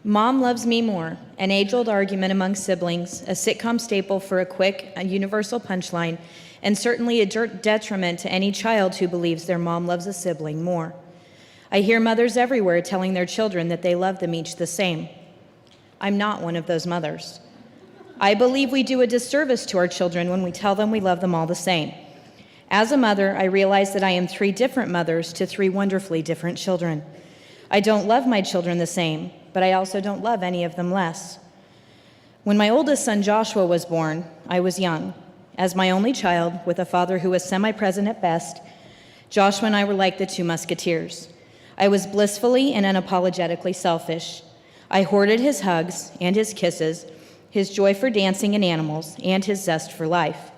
Mom loves me more, an age-old argument among siblings, a sitcom staple for a universal punchline, and certainly a detriment to any child who believes their mom loves a sibling more. I hear mothers everywhere telling their children that they love them each the same. I'm not one of those mothers. I believe we do a disservice to our children when we tell them we love them all the same. As a mother, I realize that I am 3 different mothers to 3 wonderfully different children. I don't love my children the same, but I also don't love any of them less. When my oldest son Joshua was born, I was young. As my only child, with a father who was semi-present at best, Joshua and I were like the 2 musketeers. I was blissfully and unapologetically selfish. I hoarded his hugs and his kisses, his joy for dancing and animals, and his zest for life.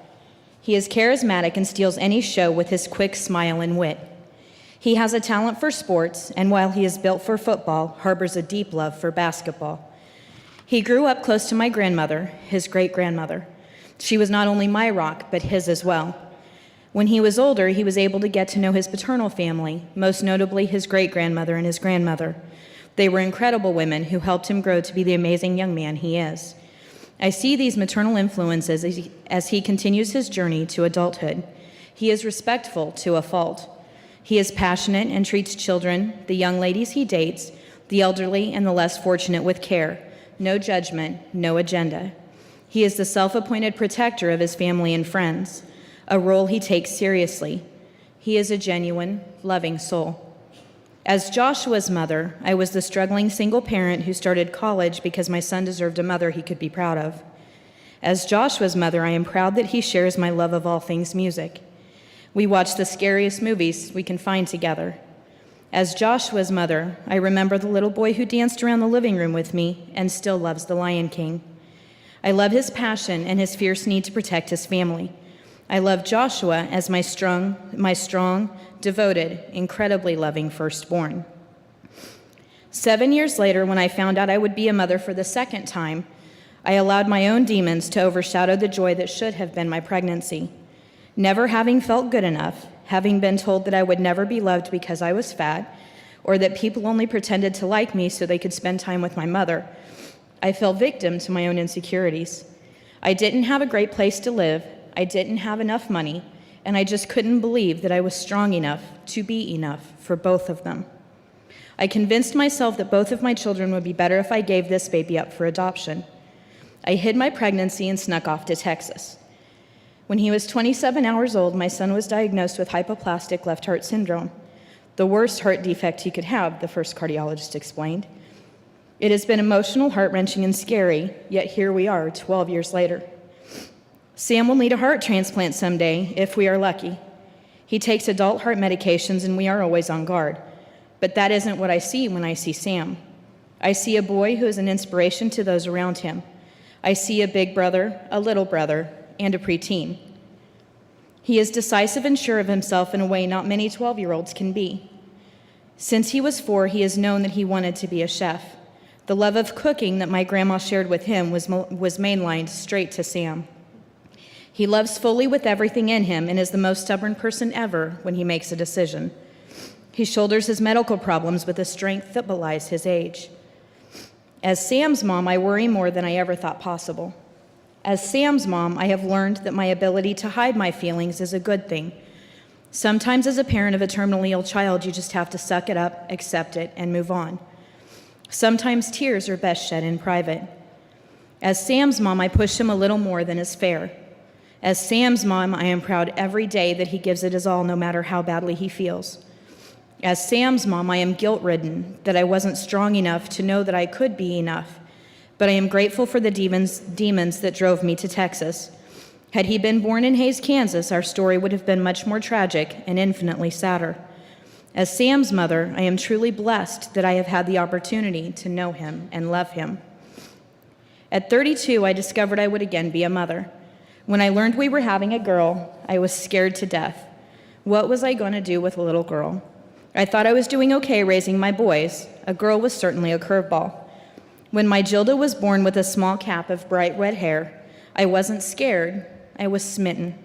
He is charismatic and steals any show with his quick smile and wit. He has a talent for sports, and while he is built for football, harbors a deep love for basketball. He grew up close to my grandmother, his great-grandmother. She was not only my rock, but his as well. When he was older, he was able to get to know his paternal family, most notably his great-grandmother and his grandmother. They were incredible women who helped him grow to be the amazing young man he is. I see these maternal influences as he continues his journey to adulthood. He is respectful to a fault. He is passionate and treats children, the young ladies he dates, the elderly and the less fortunate with care. No judgment, no agenda. He is the self-appointed protector of his family and friends, a role he takes seriously. He is a genuine, loving soul. As Joshua's mother, I was the struggling single parent who started college because my son deserved a mother he could be proud of. As Joshua's mother, I am proud that he shares my love of all things music. We watch the scariest movies we can find together. As Joshua's mother, I remember the little boy who danced around the living room with me and still loves The Lion King. I love his passion and his fierce need to protect his family. I love Joshua as my strong, devoted, incredibly loving firstborn. 7 years later, when I found out I would be a mother for the 2nd time, I allowed my own demons to overshadow the joy that should have been my pregnancy. Never having felt good enough, having been told that I would never be loved because I was fat, or that people only pretended to like me so they could spend time with my mother, I fell victim to my own insecurities. I didn't have a great place to live, I didn't have enough money, and I just couldn't believe that I was strong enough to be enough for both of them. I convinced myself that both of my children would be better if I gave this baby up for adoption. I hid my pregnancy and snuck off to Texas. When he was 27 hours old, my son was diagnosed with hypoplastic left heart syndrome, the worst heart defect he could have, the first cardiologist explained. It has been emotional, heart-wrenching, and scary, yet here we are 12 years later. Sam will need a heart transplant someday, if we are lucky. He takes adult heart medications, and we are always on guard. But that isn't what I see when I see Sam. I see a boy who is an inspiration to those around him. I see a big brother, a little brother, and a preteen. He is decisive and sure of himself in a way not many 12-year-olds can be. Since he was 4, he has known that he wanted to be a chef. The love of cooking that my grandma shared with him was mainlined straight to Sam. He loves fully with everything in him and is the most stubborn person ever when he makes a decision. He shoulders his medical problems with a strength that belies his age. As Sam's mom, I worry more than I ever thought possible. As Sam's mom, I have learned that my ability to hide my feelings is a good thing. Sometimes as a parent of a terminally ill child, you just have to suck it up, accept it, and move on. Sometimes tears are best shed in private. As Sam's mom, I push him a little more than is fair. As Sam's mom, I am proud every day that he gives it his all no matter how badly he feels. As Sam's mom, I am guilt-ridden that I wasn't strong enough to know that I could be enough. But I am grateful for the demons that drove me to Texas. Had he been born in Hays, Kansas, our story would have been much more tragic and infinitely sadder. As Sam's mother, I am truly blessed that I have had the opportunity to know him and love him. At 32, I discovered I would again be a mother. When I learned we were having a girl, I was scared to death. What was I going to do with a little girl? I thought I was doing okay raising my boys. A girl was certainly a curveball. When my Gilda was born with a small cap of bright red hair, I wasn't scared, I was smitten.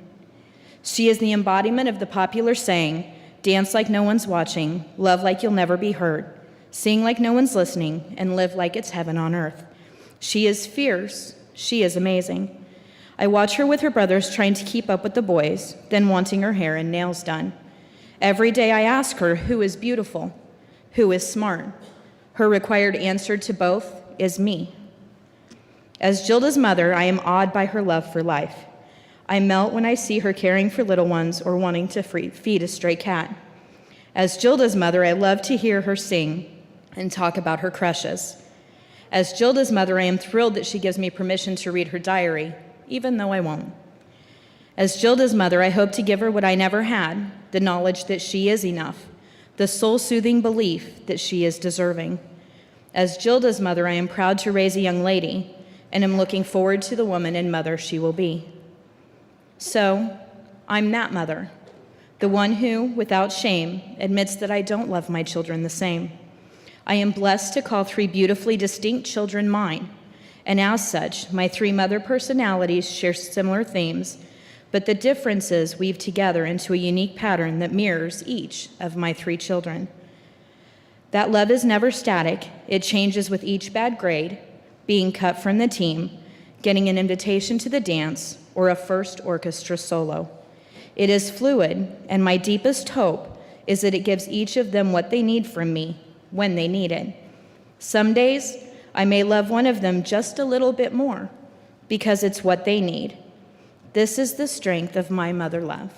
She is the embodiment of the popular saying, dance like no one's watching, love like you'll never be hurt, sing like no one's listening, and live like it's heaven on earth. She is fierce. She is amazing. I watch her with her brothers trying to keep up with the boys, then wanting her hair and nails done. Every day I ask her who is beautiful, who is smart. Her required answer to both is me. As Jilda's mother, I am awed by her love for life. I melt when I see her caring for little ones or wanting to feed a stray cat. As Jilda's mother, I love to hear her sing and talk about her crushes. As Jilda's mother, I am thrilled that she gives me permission to read her diary, even though I won't. As Jilda's mother, I hope to give her what I never had, the knowledge that she is enough, the soul-soothing belief that she is deserving. As Jilda's mother, I am proud to raise a young lady, and am looking forward to the woman and mother she will be. So, I'm that mother, the one who, without shame, admits that I don't love my children the same. I am blessed to call 3 beautifully distinct children mine, and as such, my 3 mother personalities share similar themes, but the differences weave together into a unique pattern that mirrors each of my 3 children. That love is never static. It changes with each bad grade, being cut from the team, getting an invitation to the dance, or a first orchestra solo. It is fluid, and my deepest hope is that it gives each of them what they need from me when they need it. Some days, I may love one of them just a little bit more because it's what they need. This is the strength of my mother love.